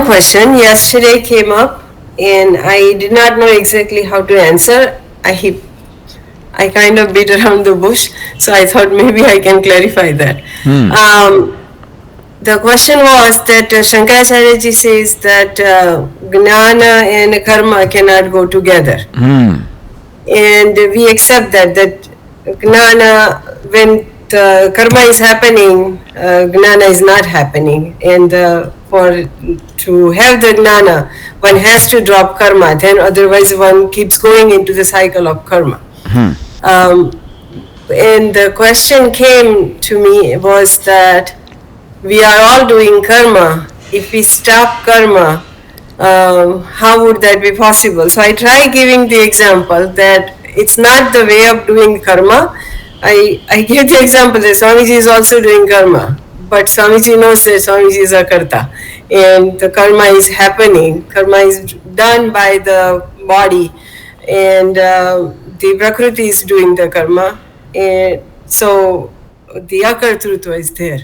question yesterday came up and I did not know exactly how to answer. I kind of beat around the bush, so I thought maybe I can clarify that. The question was that Shankaracharya ji says that Gnana and Karma cannot go together. And we accept that Gnana, when the Karma is happening, Gnana is not happening. And to have the Gnana, one has to drop Karma, then otherwise one keeps going into the cycle of Karma. And the question came to me was that we are all doing karma. If we stop karma, how would that be possible? So I try giving the example that it's not the way of doing karma. I give the example that Swamiji is also doing karma, but Swamiji knows that Swamiji is a karta, and the karma is happening. Karma is done by the body, and the Prakriti is doing the karma, and so the Akartrutva is there.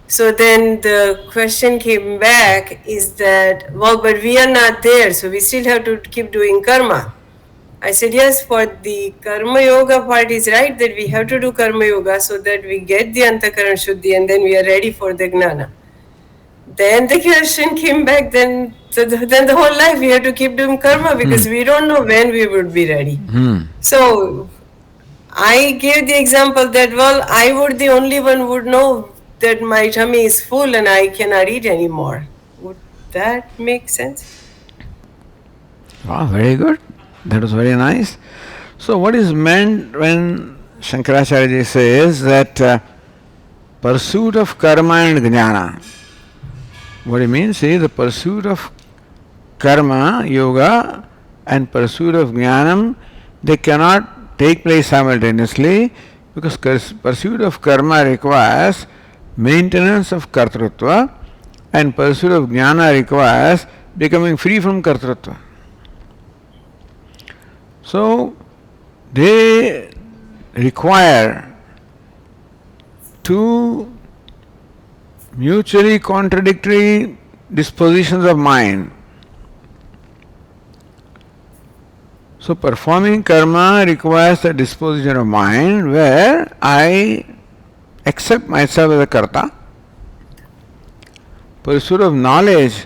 So then the question came back is that, well, but we are not there, so we still have to keep doing karma. I said, yes, for the karma yoga part is right, that we have to do karma yoga so that we get the antakaran shuddhi and then we are ready for the gnana. Then the question came back, then the whole life we have to keep doing karma because we don't know when we would be ready. So I gave the example that, well, I would the only one would know that my tummy is full and I cannot eat anymore. Would that make sense? Wow, very good. That was very nice. So what is meant when Shankaracharya says that pursuit of karma and jnana? What it means is the pursuit of karma, yoga, and pursuit of jnanam, they cannot take place simultaneously because pursuit of karma requires maintenance of kartrutva and pursuit of jnana requires becoming free from kartrutva. So they require two mutually contradictory dispositions of mind. So performing karma requires a disposition of mind where I accept myself as a karta. Pursuit of knowledge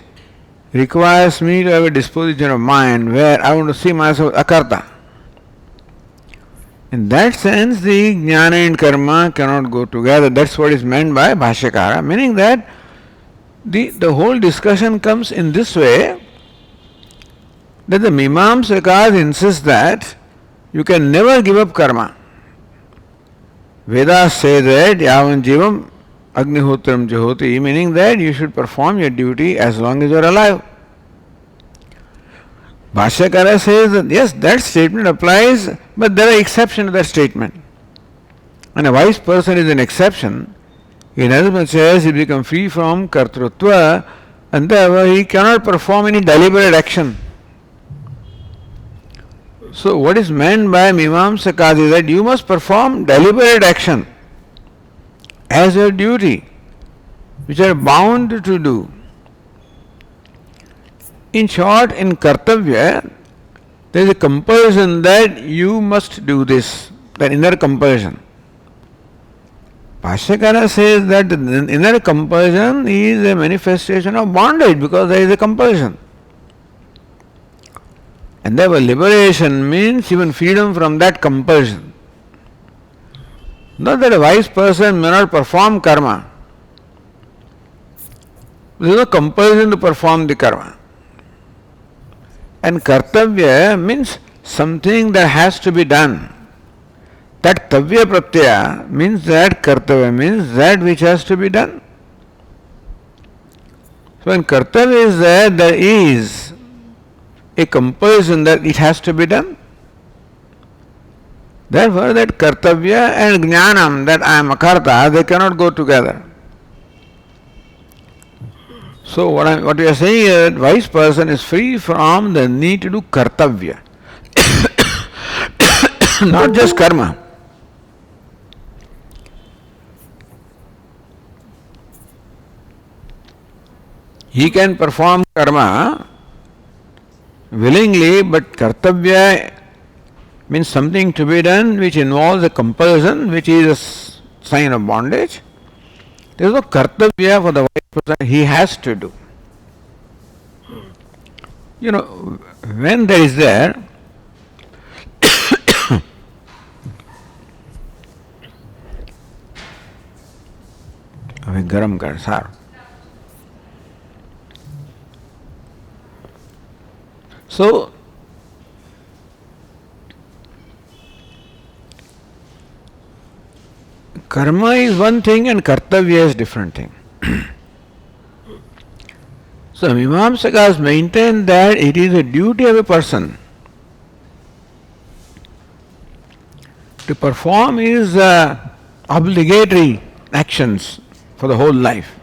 requires me to have a disposition of mind where I want to see myself as a karta. In that sense, the jnana and karma cannot go together. That's what is meant by Bhashyakara, meaning that the whole discussion comes in this way, that the Mimamsakas insist that you can never give up karma. Vedas say that yavan jivam agnihotram jahoti, meaning that you should perform your duty as long as you are alive. Bhashyakara says that yes, that statement applies, but there are exceptions to that statement. And a wise person is an exception, in as much as he becomes free from kartrutva, and therefore he cannot perform any deliberate action. So what is meant by Mimamsakas is that you must perform deliberate action as your duty, which are bound to do. In short, in kartavya, there is a compulsion that you must do this, that inner compulsion. Bhashyakara says that the inner compulsion is a manifestation of bondage because there is a compulsion. And therefore liberation means even freedom from that compulsion. Not that a wise person may not perform karma. There is no compulsion to perform the karma. And kartavya means something that has to be done. That tavya pratyaya means that kartavya means that which has to be done. So when kartavya is there is a compulsion that it has to be done. Therefore, that kartavya and jnanam, that I am a karta, they cannot go together. So what we are saying is that wise person is free from the need to do kartavya, not just karma. he can perform karma willingly, but kartavya means something to be done which involves a compulsion, which is a sign of bondage. There is no kartavya for the wise person, he has to do. You know, when there is there, अभी गरम कर सार. So, karma is one thing and kartavya is different thing. So, Mimamsakas maintain that it is a duty of a person to perform his obligatory actions for the whole life.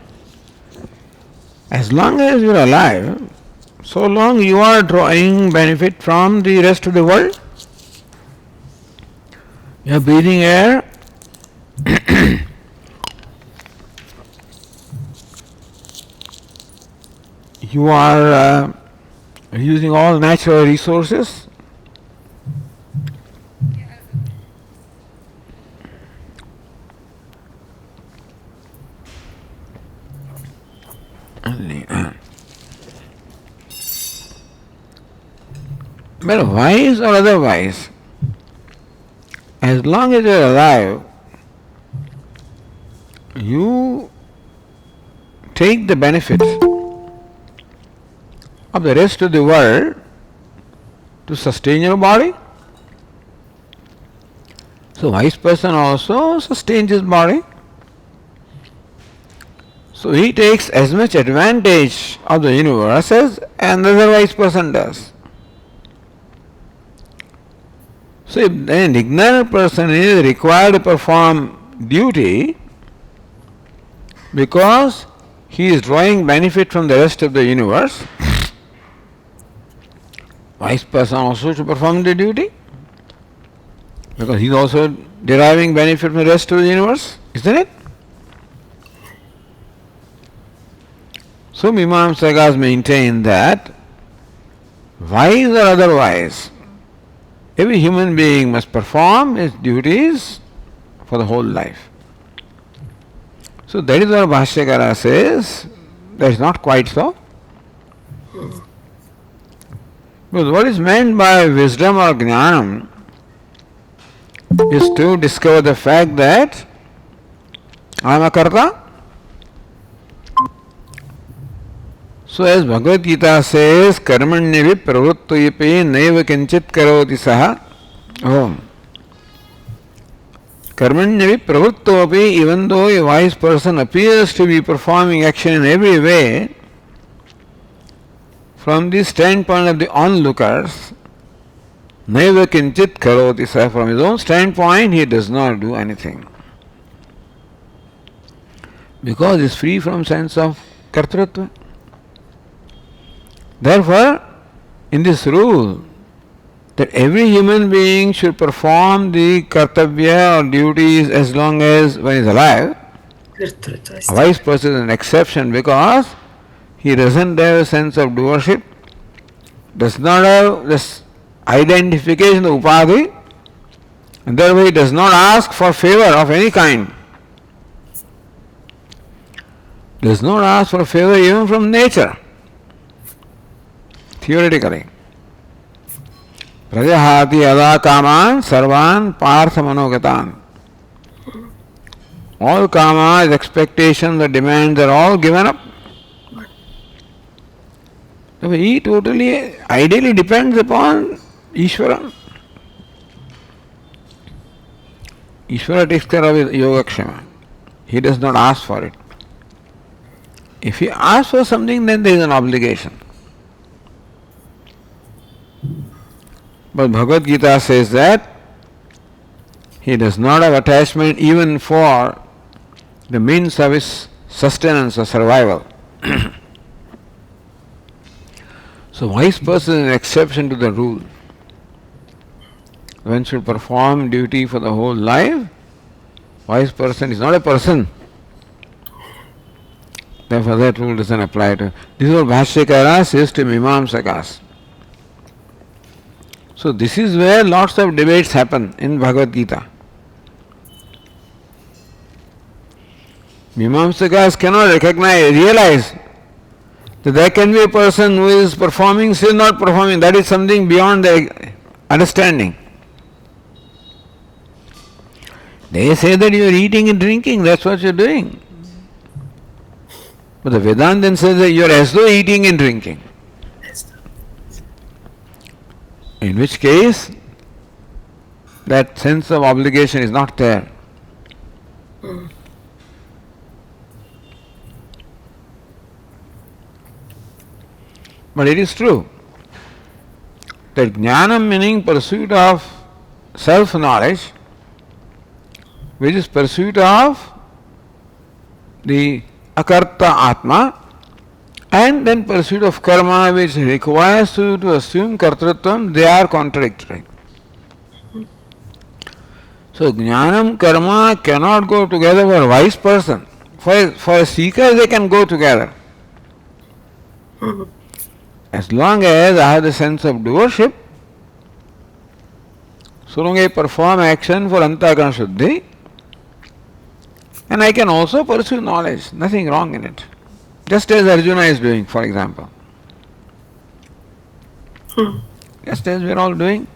As long as you are alive, so long you are drawing benefit from the rest of the world. You are breathing air. You are using all natural resources. But wise or otherwise, as long as you are alive, you take the benefits of the rest of the world to sustain your body. So wise person also sustains his body. So he takes as much advantage of the universe as another wise person does. So if an ignorant person is required to perform duty because he is drawing benefit from the rest of the universe, wise person also to perform the duty because he is also deriving benefit from the rest of the universe, isn't it? So Mimamsakas maintain that wise or otherwise, every human being must perform his duties for the whole life. So that is what Bhashyakara says. That is not quite so. Because what is meant by wisdom or jnanam is to discover the fact that I am a karta. So as Bhagavad Gita says, karmanyavi pravruttvayipi naiva kinchit karoti saha. Karmanyavi pravruttvapi, even though a wise person appears to be performing action in every way, from the standpoint of the onlookers, naiva kinchit karoti saha, from his own standpoint, he does not do anything. Because he is free from sense of kartrutva. Therefore, in this rule, that every human being should perform the kartavya or duties as long as one is alive, a wise person is an exception because he doesn't have a sense of doership, does not have this identification of upadhi, and therefore he does not ask for favor of any kind. Does not ask for favor even from nature. Theoretically. Prajahati ada kaman sarvan partha manogatan. All kamas, expectations, the demands are all given up. So he totally, ideally depends upon Ishvara. Ishvara takes care of his yogakshema. He does not ask for it. If he asks for something, then there is an obligation. But Bhagavad Gita says that he does not have attachment even for the means of his sustenance or survival. So wise person is an exception to the rule. One should perform duty for the whole life. Wise person is not a person. Therefore that rule doesn't apply to. This is what Bhashyakara says to Mimamsakas. So this is where lots of debates happen in Bhagavad Gita. Mimamsakas cannot realize that there can be a person who is performing, still not performing. That is something beyond their understanding. They say that you are eating and drinking, that's what you are doing. But the Vedanta then says that you are as though eating and drinking. In which case, that sense of obligation is not there. But it is true that jnanam meaning pursuit of self-knowledge, which is pursuit of the akarta atma, and then pursuit of karma, which requires you to assume kartritvam, they are contradictory. So jnanam, karma cannot go together for a wise person. For a seeker, they can go together. As long as I have the sense of doership, so long as I perform action for antakarana shuddhi, and I can also pursue knowledge, nothing wrong in it. Just as Arjuna is doing, for example. Just as we are all doing.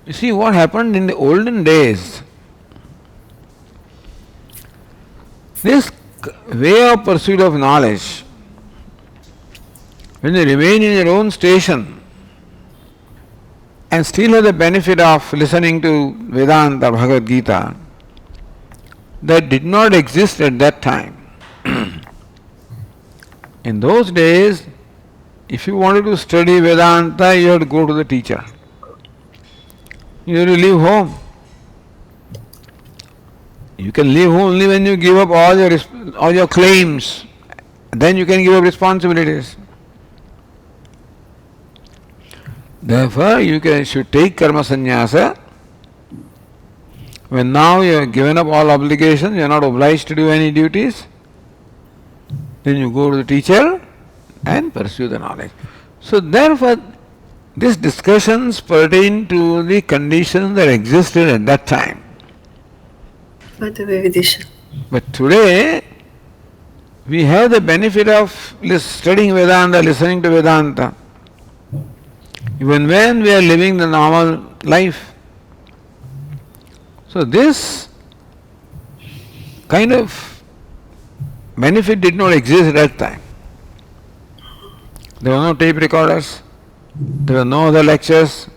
You see what happened in the olden days. This way of pursuit of knowledge, when they remain in their own station and still have the benefit of listening to Vedanta, Bhagavad Gita, that did not exist at that time. In those days, if you wanted to study Vedanta, you had to go to the teacher. You had to leave home. You can leave home only when you give up all your claims. Then you can give up responsibilities. Therefore, should take karma sannyasa. When now you have given up all obligations, you are not obliged to do any duties, then you go to the teacher and pursue the knowledge. So therefore, these discussions pertain to the conditions that existed at that time. But today, we have the benefit of studying Vedanta, listening to Vedanta, even when we are living the normal life. So this kind of benefit did not exist at that time. There were no tape recorders, there were no other lectures,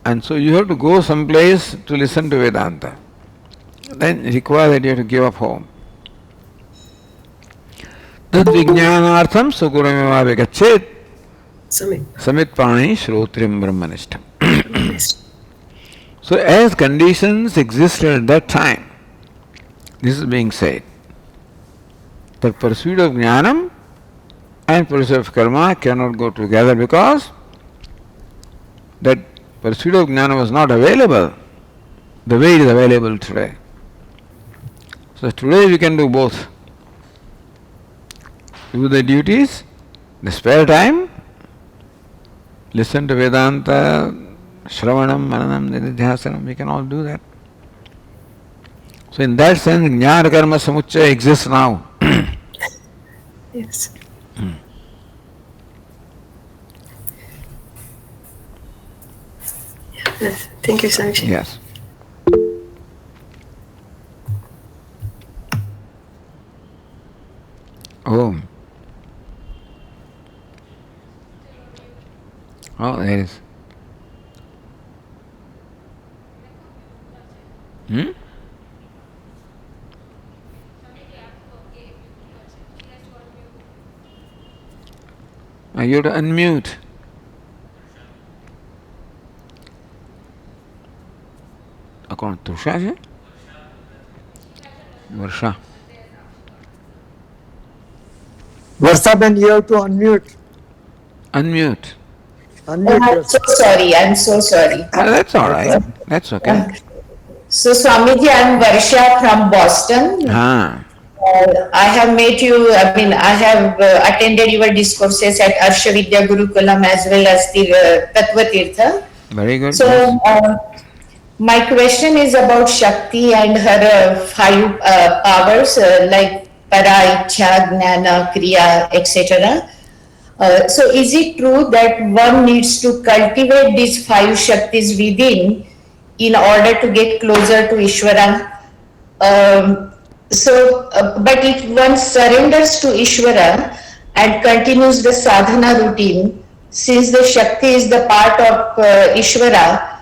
and so you have to go someplace to listen to Vedanta. Then it requires that you have to give up home. Tad vijnanartham sukurameva vigachet samit prani shrotrim brahmanishtam. So as conditions existed at that time, this is being said, that pursuit of jnanam and pursuit of karma cannot go together because that pursuit of jnana was not available the way it is available today. So today we can do both. Do the duties, the spare time, listen to Vedanta, Shravanam, Mananam, Nididhyasanam, we can all do that. So in that sense, Jnana Karma Samuchaya exists now. Yes. Yes. Thank you, Swamiji. Yes. Om. Oh, there is. Hmm? You have to unmute. કોણ તૃષા છે વર્ષા Varshaben, you have to unmute. Unmute. Unmute I'm yourself. so sorry. I'm so sorry. That's all right. That's okay. So, Swamiji, I'm Varsha from Boston. Ah. I have met you, I mean, I have attended your discourses at Arshavidya Gurukulam as well as the Tattva Tirtha. Very good. So, my question is about Shakti and her five powers like Para, Ichha, Gnana, Kriya, etc. So, is it true that one needs to cultivate these five Shaktis within in order to get closer to Ishvara? But if one surrenders to Ishvara and continues the sadhana routine, since the Shakti is the part of Ishvara,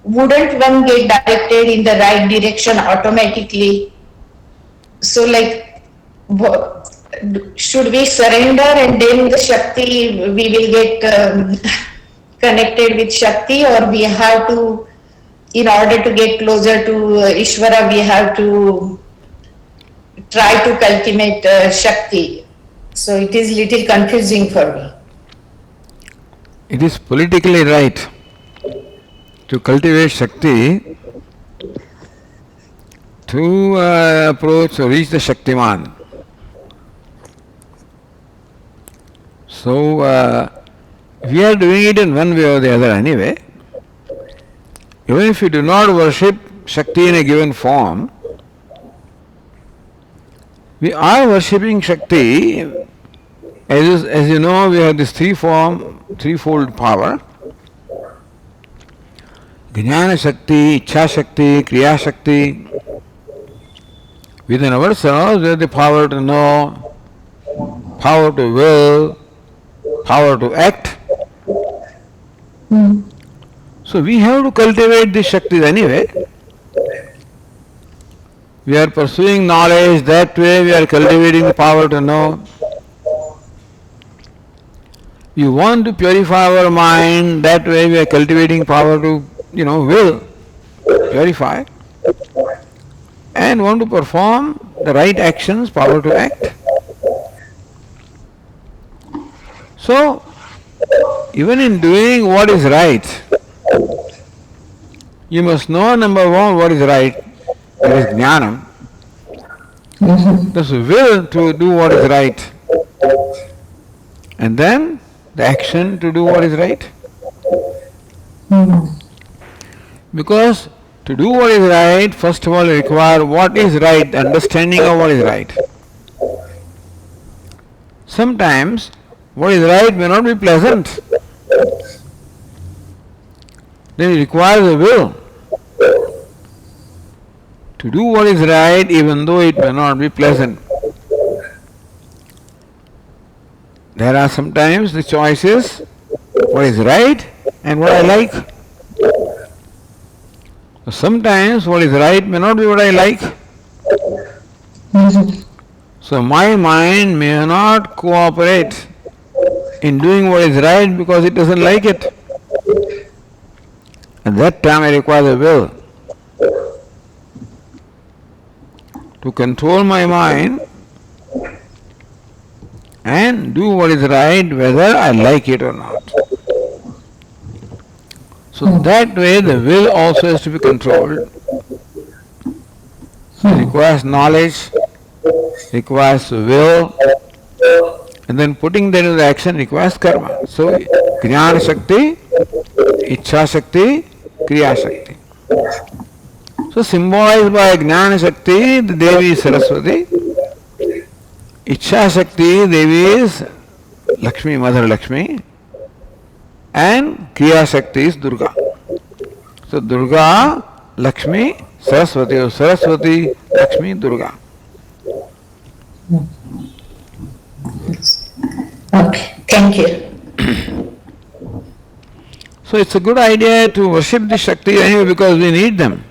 wouldn't one get directed in the right direction automatically? So, like, should we surrender and then the Shakti, we will get connected with Shakti, or we have to, in order to get closer to Ishvara, we have to try to cultivate Shakti. So it is little confusing for me. It is politically right to cultivate Shakti to approach or reach the Shaktiman. So we are doing it in one way or the other anyway. Even if you do not worship Shakti in a given form, we are worshipping Shakti. As you know, we have this threefold power. Jnana Shakti, Ichha Shakti, Kriya Shakti. Within ourselves, we have the power to know, power to will, power to act. So we have to cultivate these Shaktis anyway. We are pursuing knowledge, that way we are cultivating the power to know. You want to purify our mind, that way we are cultivating power to, will purify. And want to perform the right actions, power to act. So, even in doing what is right, you must know, number one, what is right. That is jnana. That's the will to do what is right. And then the action to do what is right. Because to do what is right, first of all, require what is right, understanding of what is right. Sometimes what is right may not be pleasant. Then it requires a will to do what is right, even though it may not be pleasant. There are sometimes the choices, what is right and what I like. Sometimes what is right may not be what I like. So my mind may not cooperate in doing what is right because it doesn't like it. At that time I require the will to control my mind and do what is right whether I like it or not. So that way the will also has to be controlled. It requires knowledge, requires will, and then putting that into action requires karma. So Jnana Shakti, Ichha Shakti, Kriya Shakti. So symbolized by Jnana Shakti, the Devi is Saraswati. Ichha Shakti, Devi is Lakshmi, Mother Lakshmi. And Kriya Shakti is Durga. So Durga, Lakshmi, Saraswati, or Saraswati, Lakshmi, Durga. Okay, thank you. So it's a good idea to worship the Shakti anyway because we need them.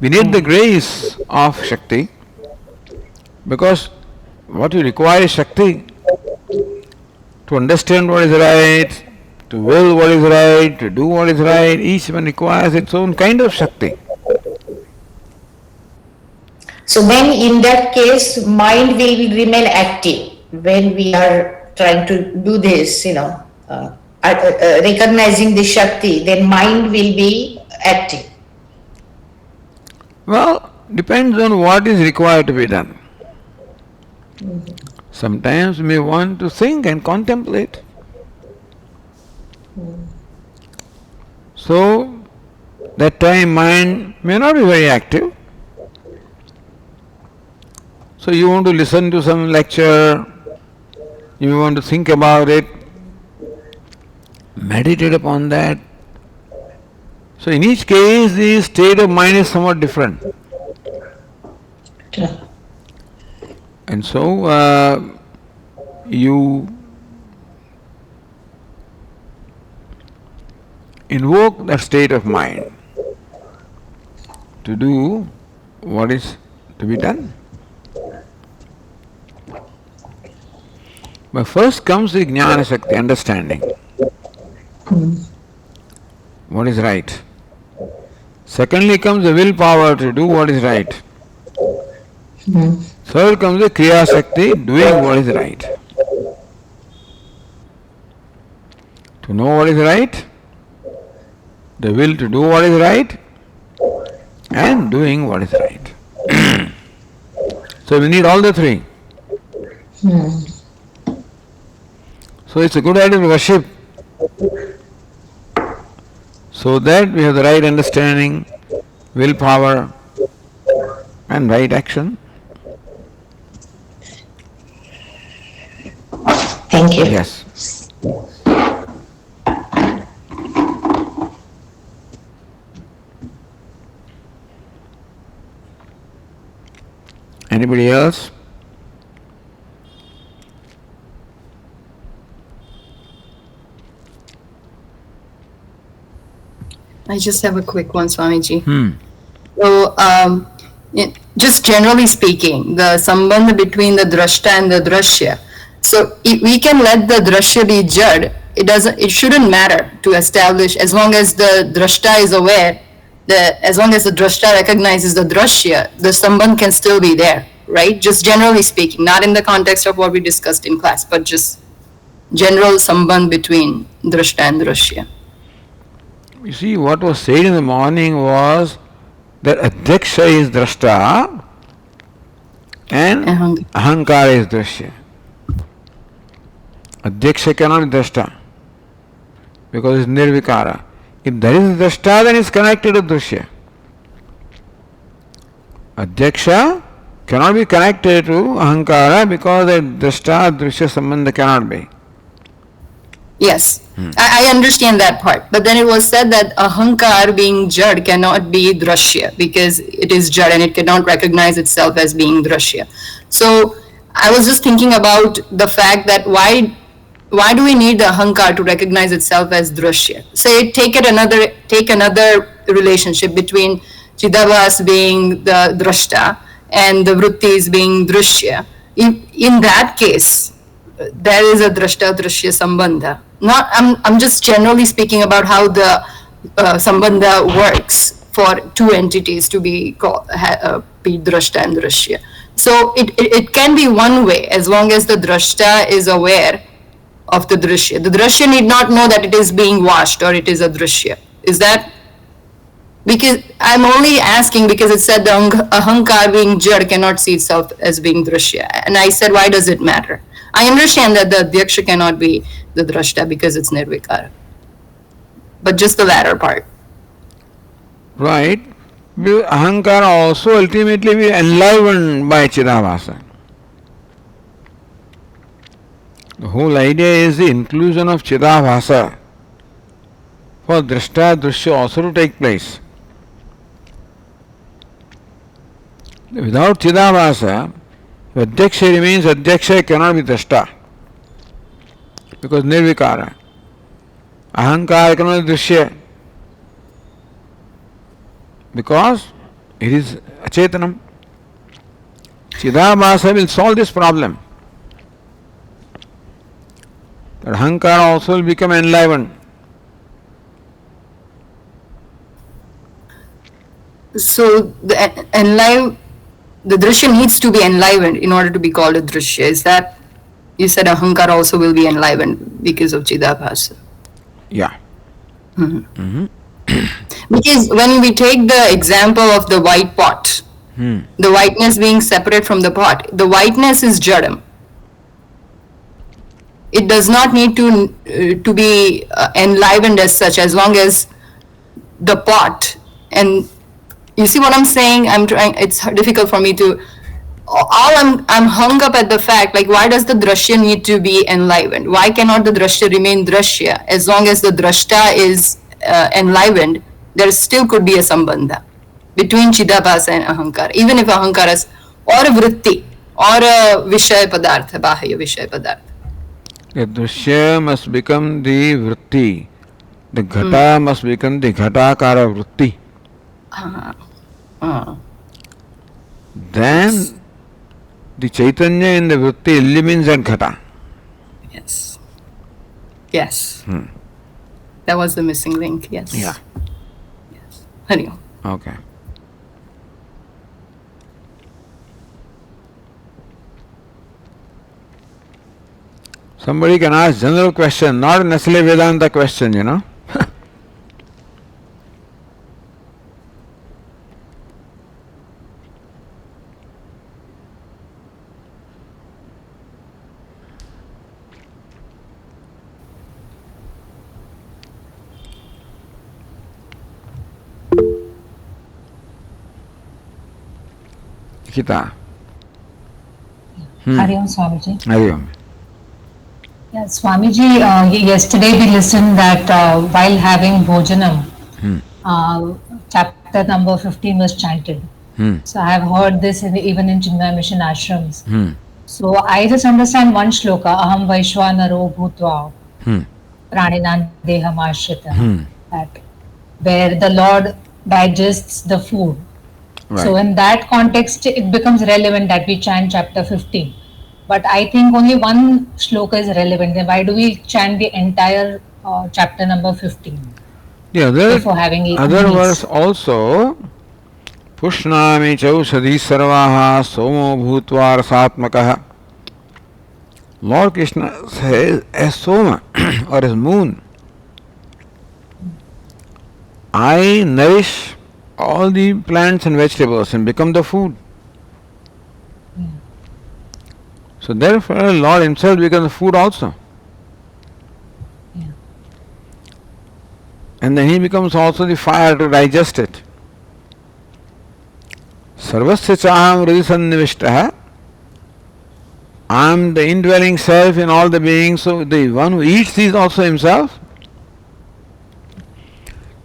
We need the grace of Shakti because what you require is Shakti to understand what is right, to will what is right, to do what is right. Each one requires its own kind of Shakti. So then in that case, mind will remain active when we are trying to do this, recognizing the Shakti, then mind will be active. Well, depends on what is required to be done. Sometimes we may want to think and contemplate. So, that time mind may not be very active. So you want to listen to some lecture, you want to think about it, meditate upon that. So in each case, the state of mind is somewhat different. And so you invoke that state of mind to do what is to be done. But first comes the Jnana Shakti, understanding what is right. Secondly comes the willpower to do what is right. Third comes the Kriya Shakti, doing what is right. To know what is right, the will to do what is right, and doing what is right. So we need all the three. So it's a good idea to worship so that we have the right understanding, willpower, and right action. Thank you. Yes. Anybody else? I just have a quick one, Swamiji. So, just generally speaking, the sambandha between the drashta and the drashya. So, if we can let the drashya be jad. It shouldn't matter to establish, as long as the drashta is aware, as long as the drashta recognizes the drashya, the sambandh can still be there, right? Just generally speaking, not in the context of what we discussed in class, but just general sambandh between drashta and drashya. You see, what was said in the morning was that Adhyaksha is Drashta and Ahankara is Drashya. Adhyaksha cannot be Drashta because it's Nirvikara. If there is Drashta, then it's connected to Drashya. Adhyaksha cannot be connected to Ahankara because the Drashta Drashya Sambandha cannot be. Yes, I understand that part. But then it was said that ahankar being jad cannot be drashya because it is jad and it cannot recognize itself as being drashya. So I was just thinking about the fact that why do we need the ahankar to recognize itself as drashya? Say take another relationship between Chidabhas being the drashta and the vrittis being drashya. In that case, there is a drashta drashya sambandha. I'm just generally speaking about how the sambandha works for two entities to be called be drashta and drashya. So it can be one way as long as the drashta is aware of the drashya. The drashya need not know that it is being washed or it is a drashya. Is that? Because I'm only asking because it said the ahankar being jad cannot see itself as being drashya. And I said, why does it matter? I understand that the Adhyaksha cannot be the drashta because it's nirvikara. But just the latter part. Right. Ahankara also ultimately be enlivened by Chidabhasa. The whole idea is the inclusion of Chidabhasa for Drashta Drashya also to take place. Without Chidabhasa, if Adhyaksha remains Adhyaksha, it cannot be Drashta because Nirvikara. Ahankara cannot be Drashya because it is Achetanam. Chidabhasa will solve this problem. That Ahankara also will become enlivened. So the drishya needs to be enlivened in order to be called a drishya. Is that, you said ahankara also will be enlivened because of Chidabhasa? Yeah. Because when we take the example of the white pot, The whiteness being separate from the pot. The whiteness is jadam. It does not need to be enlivened as such, as long as the pot. And you see what I'm saying? I'm trying. It's difficult for me to. I'm hung up at the fact, like, why does the drashya need to be enlivened? Why cannot the drashya remain drashya? As long as the drashta is enlivened, there still could be a sambandha between chidabhasa and ahankara, even if ahankara is or a vritti or a vishaya padartha, bahaya vishaya padartha. The drishya must become the vritti. The ghata must become the ghatakara vritti. Then the chaitanya in the vritti illumines that ghata. Yes. Yes. That was the missing link. Yes. Yeah. Yes. Hari Om. Okay. Somebody can ask general question, not necessarily Vedanta question, you know. Kita. Hari Om Swamiji. Hari Om. Yeah, Swamiji, yesterday we listened that while having Bhojanam, chapter number 15 was chanted. So I have heard this even in Chinmaya Mission ashrams. So I just understand one shloka, Aham Vaishwanaro Bhutva Praninan Deham Ashrita, that where the Lord digests the food. Right. So in that context, it becomes relevant that we chant chapter 15. But I think only one shloka is relevant. Then why do we chant the entire chapter number 15? The Before having eaten other meals? verse also, Pushnami chaushadhi sarvaha somo bhutva rasatmakaha. Lord Krishna says, as Soma or as moon, I nourish all the plants and vegetables and become the food. So therefore Lord himself becomes food also. And then he becomes also the fire to digest it. Sarvasya chaham hridisannivishtaha. I am the indwelling self in all the beings, so the one who eats is also himself.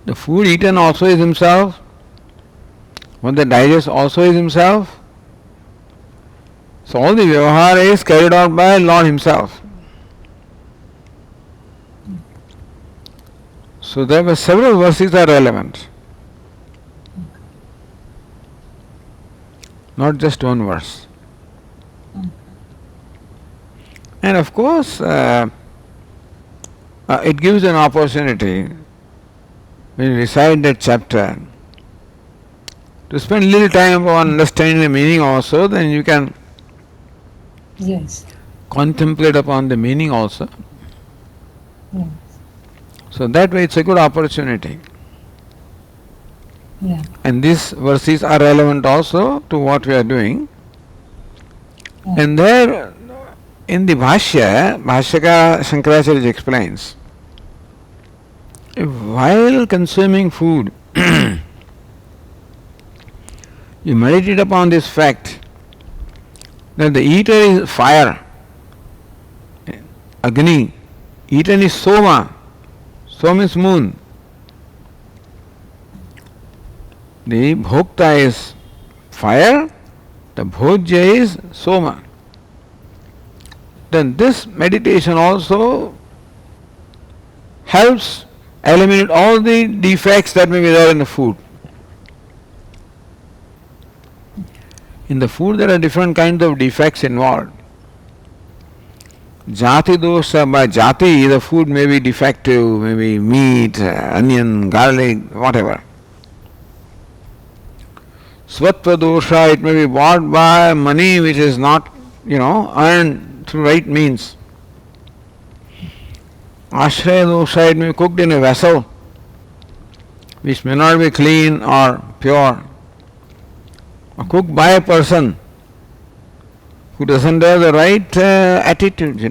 The food eaten also is himself. What they digest also is himself. So all the vyavahara is carried out by Lord himself. So there were several verses that are relevant. Not just one verse. And of course, it gives an opportunity when you recite that chapter to spend a little time on understanding the meaning also, then you can contemplate upon the meaning also. So that way it's a good opportunity. And these verses are relevant also to what we are doing. And there in the Bhashyaka Shankaracharya explains, while consuming food, you meditate upon this fact that the eater is fire, Agni, eater is Soma, Soma is moon, the Bhokta is fire, the Bhojya is Soma. Then this meditation also helps eliminate all the defects that may be there in the food. In the food there are different kinds of defects involved. Jati dosha, by jati the food may be defective, maybe meat, onion, garlic, whatever. Svatva dosha, it may be bought by money which is not, earned through right means. Ashraya dosha, it may be cooked in a vessel which may not be clean or pure. cooked by a person who doesn't have the right attitude,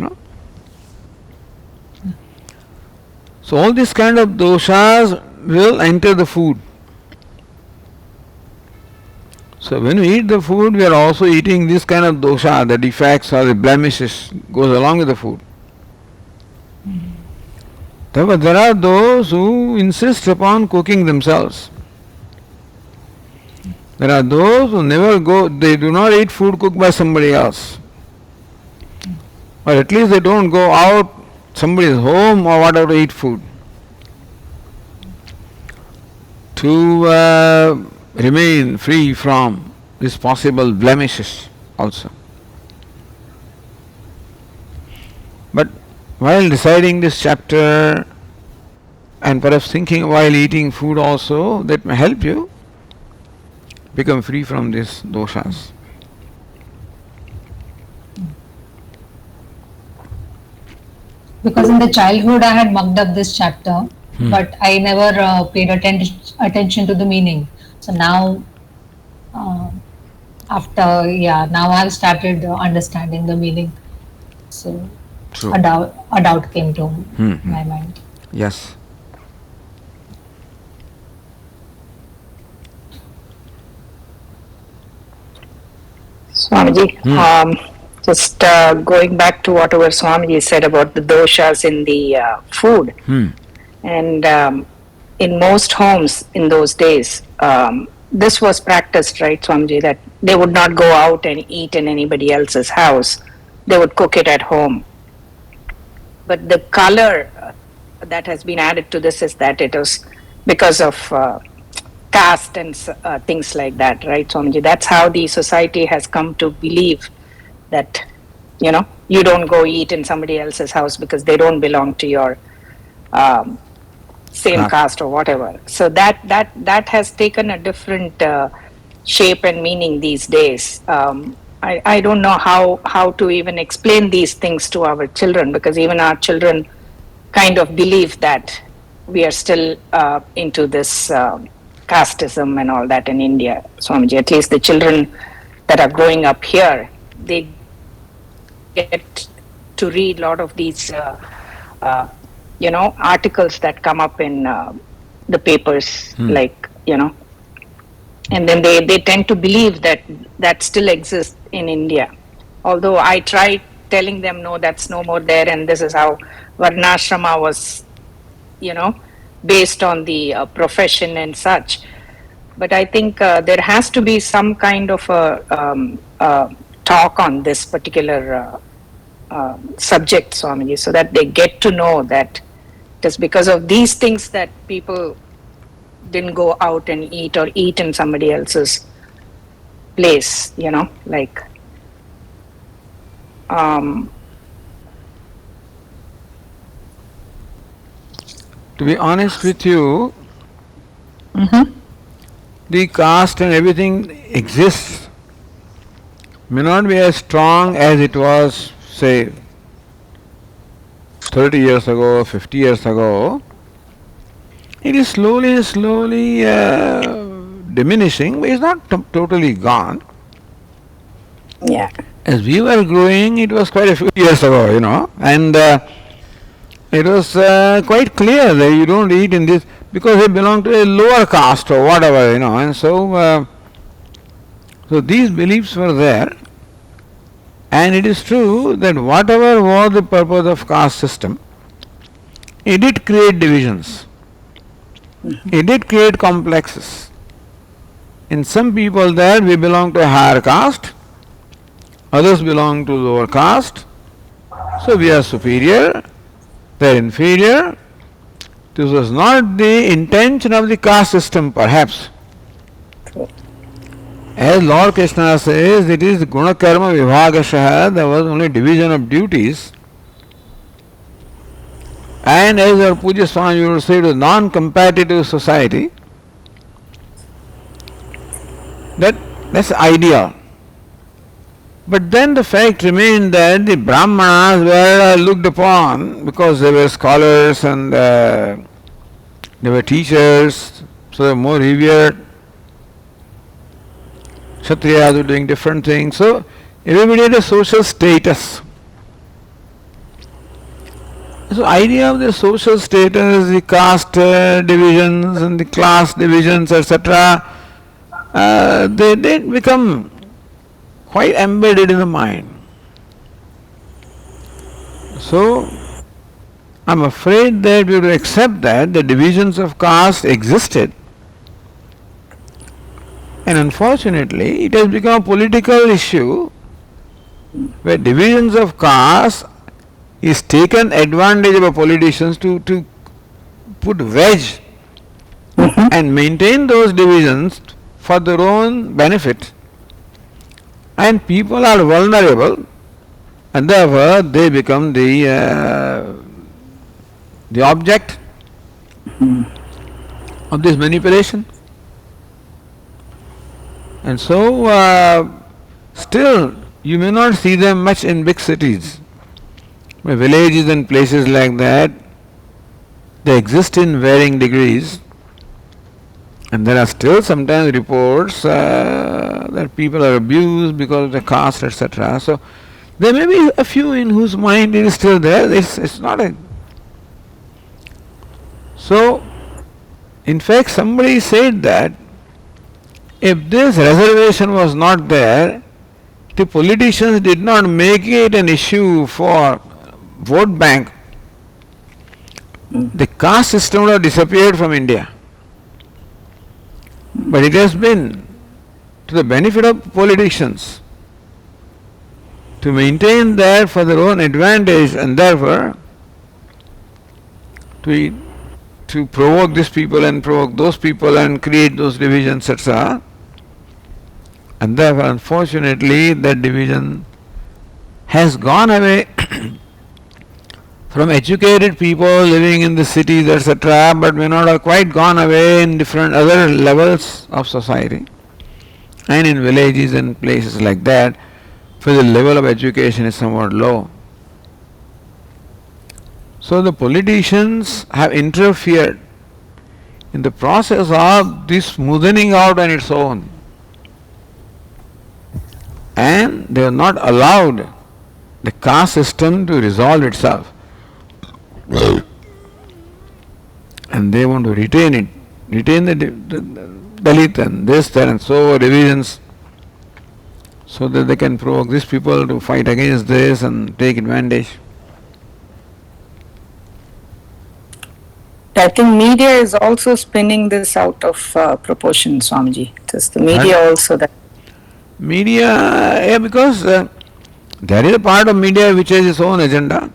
So all these kind of doshas will enter the food. So when we eat the food, we are also eating this kind of dosha, the defects or the blemishes goes along with the food. But there are those who insist upon cooking themselves. There are those who never go, they do not eat food cooked by somebody else. Or at least they don't go out somebody's home or whatever to eat food. To remain free from these possible blemishes also. But while deciding this chapter and perhaps thinking while eating food also, that may help you become free from these doshas. Because in the childhood I had mucked up this chapter, but I never paid attention to the meaning. So now, now I've started understanding the meaning. So True. a doubt came to my mind. Yes. Swamiji, just going back to whatever Swamiji said about the doshas in the food, and in most homes in those days, this was practiced, right, Swamiji, that they would not go out and eat in anybody else's house. They would cook it at home. But the color that has been added to this is that it was because of caste and things like that, right, Swamiji? That's how the society has come to believe that, you don't go eat in somebody else's house because they don't belong to your same caste or whatever. So that has taken a different shape and meaning these days. I don't know how to even explain these things to our children, because even our children kind of believe that we are still into this casteism and all that in India, Swamiji. At least the children that are growing up here, they get to read a lot of these, articles that come up in the papers, and then they tend to believe that still exists in India. Although I try telling them, no, that's no more there, and this is how Varnashrama was, based on the profession and such. But I think there has to be some kind of a talk on this particular subject, Swamiji, so that they get to know that it is because of these things that people didn't go out and eat or eat in somebody else's place, To be honest with you, the caste and everything exists, may not be as strong as it was, say, 30 years ago, 50 years ago. It is slowly diminishing, but it's not totally gone. Yeah. As we were growing, it was quite a few years ago, and it was quite clear that you don't eat in this because they belong to a lower caste or whatever, and so these beliefs were there. And it is true that whatever was the purpose of caste system, it did create divisions. It did create complexes. In some people there we belong to a higher caste, others belong to lower caste, so we are superior, they are inferior. This was not the intention of the caste system, perhaps. As Lord Krishna says, it is guna karma vibhagashaha, there was only division of duties. And as our Puja Swami would say, it was non-competitive society. That's ideal. But then the fact remained that the Brahmanas were looked upon because they were scholars and they were teachers, so they were more revered. Kshatriyas were doing different things. So everybody had a social status. So idea of the social status, the caste divisions and the class divisions, etc., they did become quite embedded in the mind. So I'm afraid that we will accept that the divisions of caste existed, and unfortunately it has become a political issue where divisions of caste is taken advantage by politicians to put wedge and maintain those divisions for their own benefit, and people are vulnerable, and therefore they become the object of this manipulation. And so still you may not see them much in big cities. Villages and places like that, they exist in varying degrees, and there are still sometimes reports that people are abused because of the caste, etc. So there may be a few in whose mind it is still there. It's not a... So, in fact, somebody said that if this reservation was not there, the politicians did not make it an issue for vote bank, the caste system would have disappeared from India. But it has been to the benefit of politicians to maintain that for their own advantage, and therefore to provoke these people and provoke those people and create those divisions, etc. And therefore, unfortunately, that division has gone away from educated people living in the cities, etc., but may not have quite gone away in different other levels of society and in villages and places like that, where the level of education is somewhat low. So the politicians have interfered in the process of this smoothing out on its own, and they have not allowed the caste system to resolve itself. And they want to retain it, retain the Dalit and this, that, and so divisions, so that they can provoke these people to fight against this and take advantage. I think media is also spinning this out of proportion, Swamiji. Just the media also that. Media, yeah, because there is a part of media which has its own agenda.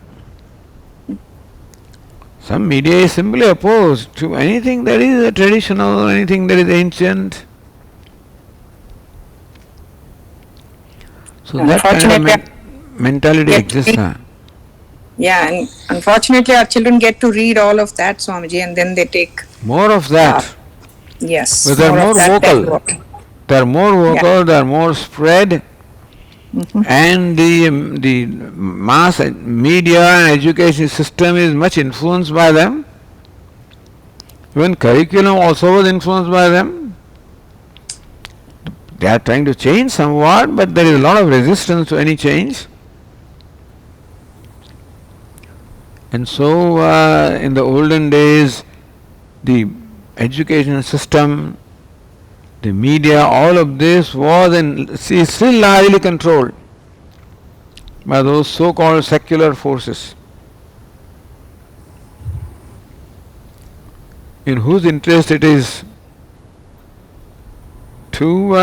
Some media is simply opposed to anything that is traditional, anything that is ancient. So that kind of mentality exists. Yeah, and unfortunately our children get to read all of that, Swamiji, and then they take more of that. Yes. But they are more vocal. They are more vocal, they are more spread. And the mass media and education system is much influenced by them. Even curriculum also was influenced by them. They are trying to change somewhat, but there is a lot of resistance to any change. And so in the olden days, the education system, the media, all of this was and is still largely controlled by those so-called secular forces, in whose interest it is to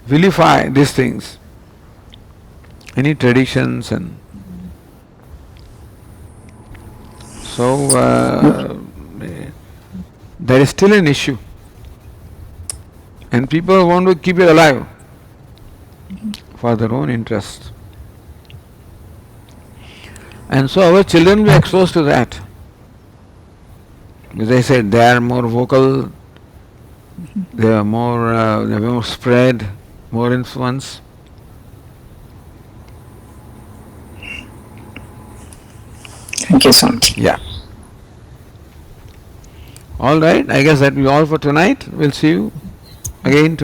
vilify these things, any traditions, and so there is still an issue, and people want to keep it alive for their own interest. And so our children will be exposed to that. As I said, they are more vocal, they are more spread, more influence. Thank you so much. Yeah. All right, I guess that will be all for tonight. We'll see you again to